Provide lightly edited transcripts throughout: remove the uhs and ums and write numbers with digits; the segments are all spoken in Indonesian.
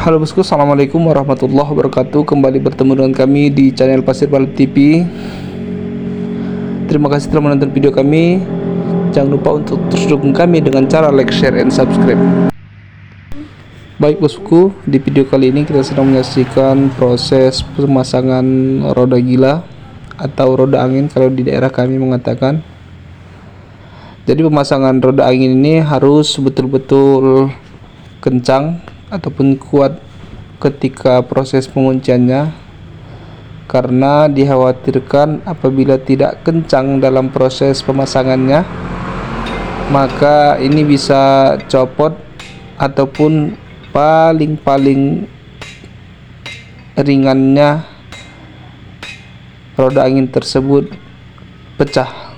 Halo bosku, assalamualaikum warahmatullahi wabarakatuh. Kembali bertemu dengan kami di channel Pasir Balap TV. Terima kasih telah menonton video kami. Jangan lupa untuk terus dukung kami dengan cara like, share, and subscribe. Baik bosku, di video kali ini kita sedang menyaksikan proses pemasangan roda gila atau roda angin kalau di daerah kami mengatakan. Jadi pemasangan roda angin ini harus betul-betul kencang ataupun kuat ketika proses pengunciannya, karena dikhawatirkan apabila tidak kencang dalam proses pemasangannya, maka ini bisa copot ataupun paling ringannya roda angin tersebut pecah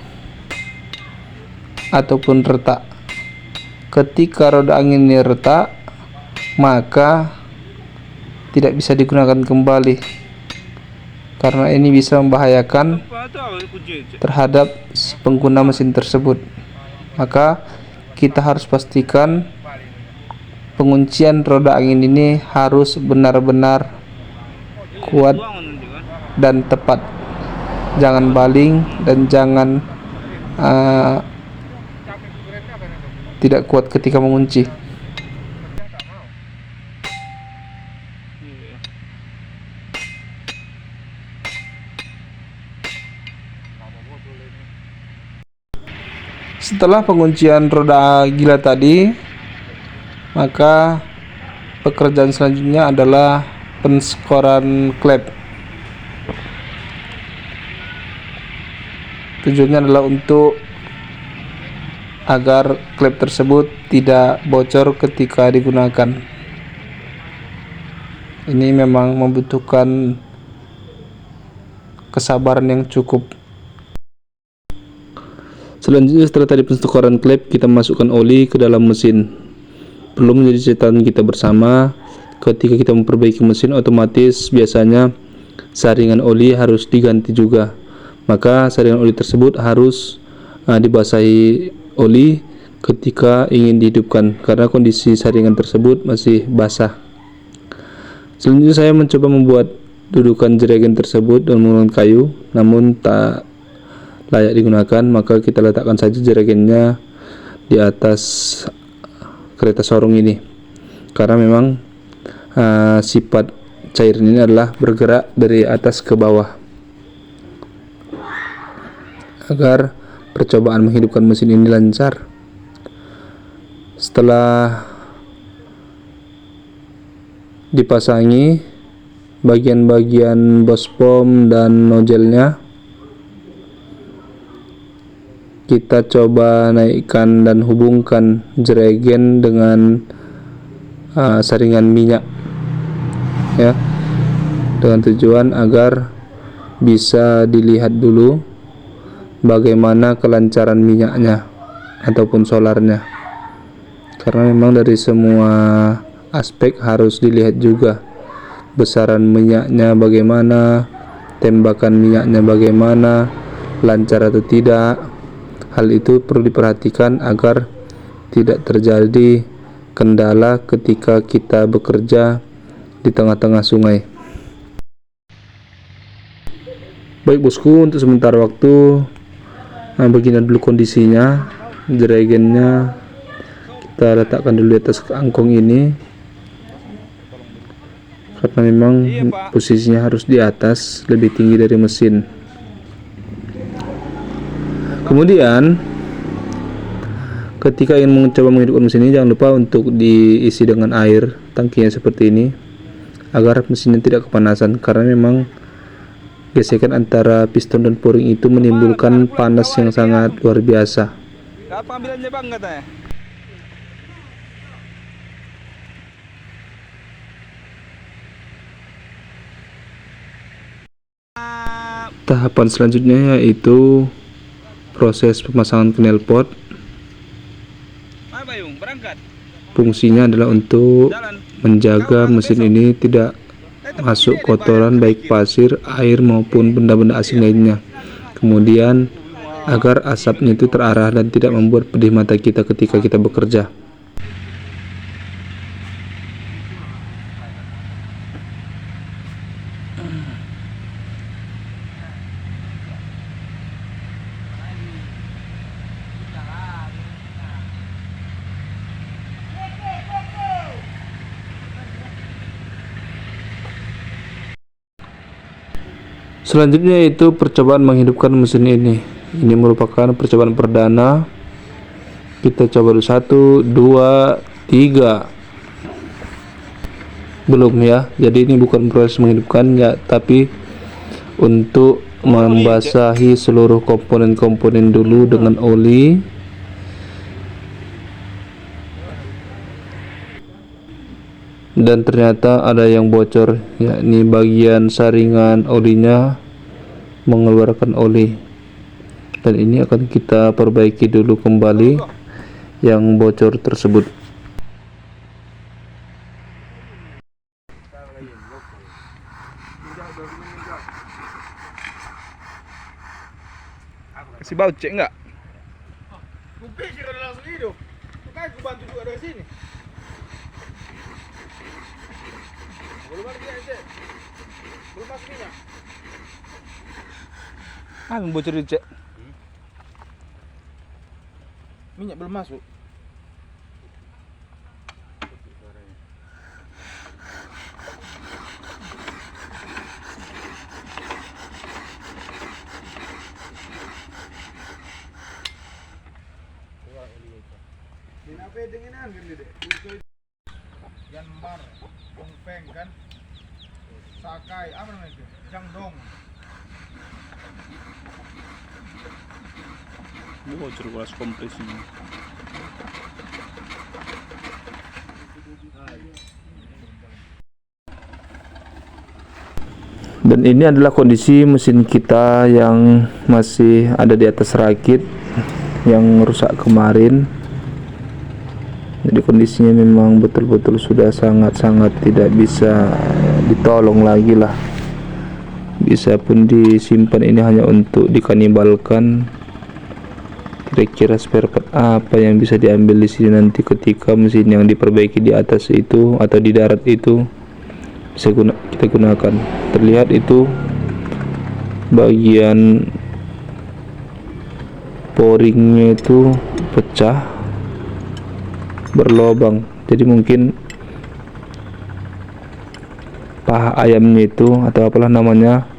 ataupun retak. Ketika roda angin ini retak, maka tidak bisa digunakan kembali, karena ini bisa membahayakan terhadap pengguna mesin tersebut. Maka kita harus pastikan penguncian roda angin ini harus benar-benar kuat dan tepat, jangan baling dan jangan tidak kuat ketika mengunci. Setelah penguncian roda gila tadi, maka pekerjaan selanjutnya adalah penskoran klep. Tujuannya adalah untuk agar klep tersebut tidak bocor ketika digunakan. Ini memang membutuhkan kesabaran yang cukup. Selanjutnya, setelah tadi penstokoran klep, kita masukkan oli ke dalam mesin. Perlu menjadi catatan kita bersama, ketika kita memperbaiki mesin, otomatis biasanya saringan oli harus diganti juga. Maka saringan oli tersebut harus dibasahi oli ketika ingin dihidupkan, karena kondisi saringan tersebut masih basah. Selanjutnya saya mencoba membuat dudukan jerigen tersebut dengan menggunakan kayu, namun tak layak digunakan. Maka kita letakkan saja jerigennya di atas kereta sorong ini, karena memang sifat cair ini adalah bergerak dari atas ke bawah. Agar percobaan menghidupkan mesin ini lancar, setelah dipasangi bagian-bagian bospom dan nojelnya, kita coba naikkan dan hubungkan jerigen dengan saringan minyak, ya, dengan tujuan agar bisa dilihat dulu bagaimana kelancaran minyaknya ataupun solarnya, karena memang dari semua aspek harus dilihat juga. Besaran minyaknya bagaimana, tembakan minyaknya bagaimana, lancar atau tidak. Hal itu perlu diperhatikan agar tidak terjadi kendala ketika kita bekerja di tengah-tengah sungai. Baik bosku, untuk sementara waktu begini dulu kondisinya. Jerigennya kita letakkan dulu di atas angkong ini, karena memang posisinya harus di atas, lebih tinggi dari mesin. Kemudian ketika ingin mencoba menghidupkan mesin ini, jangan lupa untuk diisi dengan air tangkinya seperti ini, agar mesinnya tidak kepanasan, karena memang gesekan antara piston dan pouring itu menimbulkan panas yang sangat luar biasa. Panggilannya bang katanya. Tahapan selanjutnya yaitu proses pemasangan knalpot. Fungsinya adalah untuk menjaga mesin ini tidak masuk kotoran baik pasir, air maupun benda-benda asing lainnya. Kemudian agar asapnya itu terarah dan tidak membuat pedih mata kita ketika kita bekerja. Selanjutnya itu percobaan menghidupkan mesin ini. Ini merupakan percobaan perdana. Kita coba dulu 1, 2, 3. Belum ya. Jadi ini bukan proses menghidupkan ya, tapi untuk membasahi seluruh komponen-komponen dulu dengan oli. Dan ternyata ada yang bocor, yakni bagian saringan olinya mengeluarkan oli, dan ini akan kita perbaiki dulu kembali yang bocor tersebut. Kasih bau cek enggak? Kumpul sih kalau langsung hidup. Makanya aku bantu juga dari sini. Belum lagi aja. Belum masuk minyak. Bocor cek. Minyak belum masuk. Dinape dengenan gitu deh. Yanmar, Dongpeng kan. Sakai, apa namanya itu? Jangdong. Bocor kelas kompres ini. Dan ini adalah kondisi mesin kita yang masih ada di atas rakit yang rusak kemarin. Jadi kondisinya memang betul-betul sudah sangat-sangat tidak bisa ditolong lagi lah. Bisa pun disimpan, ini hanya untuk dikanibalkan. Kira-kira spare part apa yang bisa diambil di sini nanti ketika mesin yang diperbaiki di atas itu atau di darat itu bisa kita gunakan. Terlihat itu bagian poringnya itu pecah, berlobang. Jadi mungkin paha ayamnya itu atau apalah namanya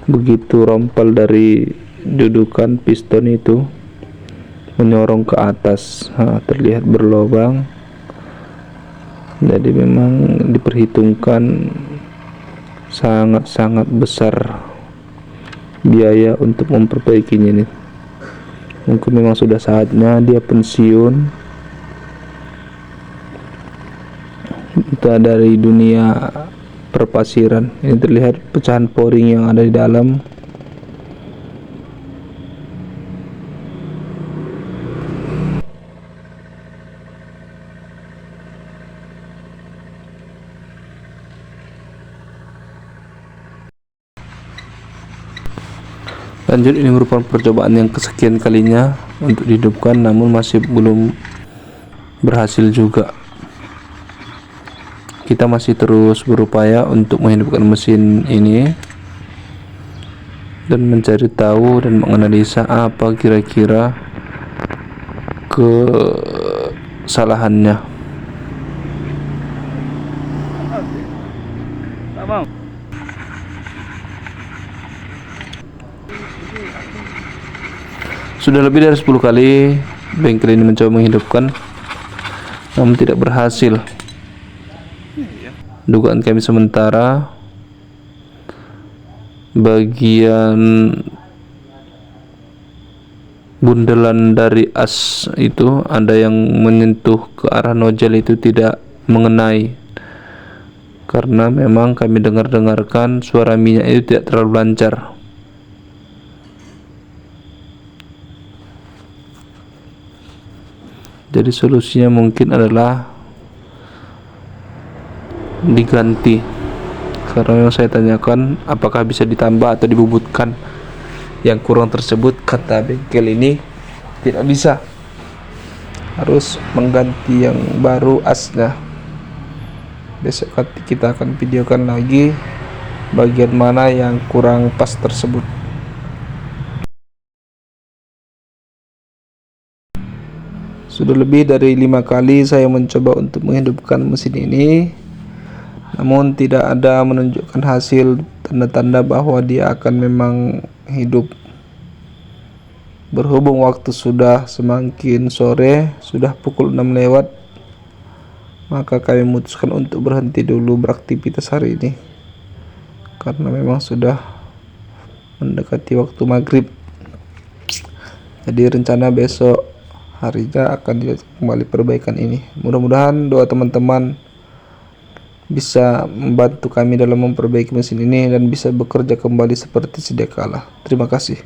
begitu rompal dari dudukan piston itu menyorong ke atas. Terlihat berlobang. Jadi memang diperhitungkan sangat-sangat besar biaya untuk memperbaikinya ini. Mungkin memang sudah saatnya dia pensiun entah dari dunia perpasiran. Ini terlihat pecahan poring yang ada di dalam. Lanjut, ini merupakan percobaan yang kesekian kalinya untuk dihidupkan, namun masih belum berhasil juga. Kita masih terus berupaya untuk menghidupkan mesin ini dan mencari tahu dan menganalisa apa kira-kira kesalahannya. Tak mau. Sudah lebih dari 10 kali bengkel ini mencoba menghidupkan, namun tidak berhasil. Dugaan kami sementara bagian bundelan dari as itu ada yang menyentuh ke arah nozzle itu tidak mengenai, karena memang kami dengarkan suara minyak itu tidak terlalu lancar. Jadi solusinya mungkin adalah diganti, karena yang saya tanyakan apakah bisa ditambah atau dibubutkan yang kurang tersebut. Kata bengkel ini tidak bisa, harus mengganti yang baru asnya. Besok kita akan videokan lagi bagian mana yang kurang pas tersebut. Sudah lebih dari 5 kali saya mencoba untuk menghidupkan mesin ini, namun tidak ada menunjukkan hasil tanda-tanda bahwa dia akan memang hidup. Berhubung waktu sudah semakin sore, sudah pukul 6 lewat, maka kami memutuskan untuk berhenti dulu beraktivitas hari ini karena memang sudah mendekati waktu maghrib. Jadi rencana besok harinya akan dilakukan kembali perbaikan ini. Mudah-mudahan doa teman-teman bisa membantu kami dalam memperbaiki mesin ini dan bisa bekerja kembali seperti sedia kala. Terima kasih.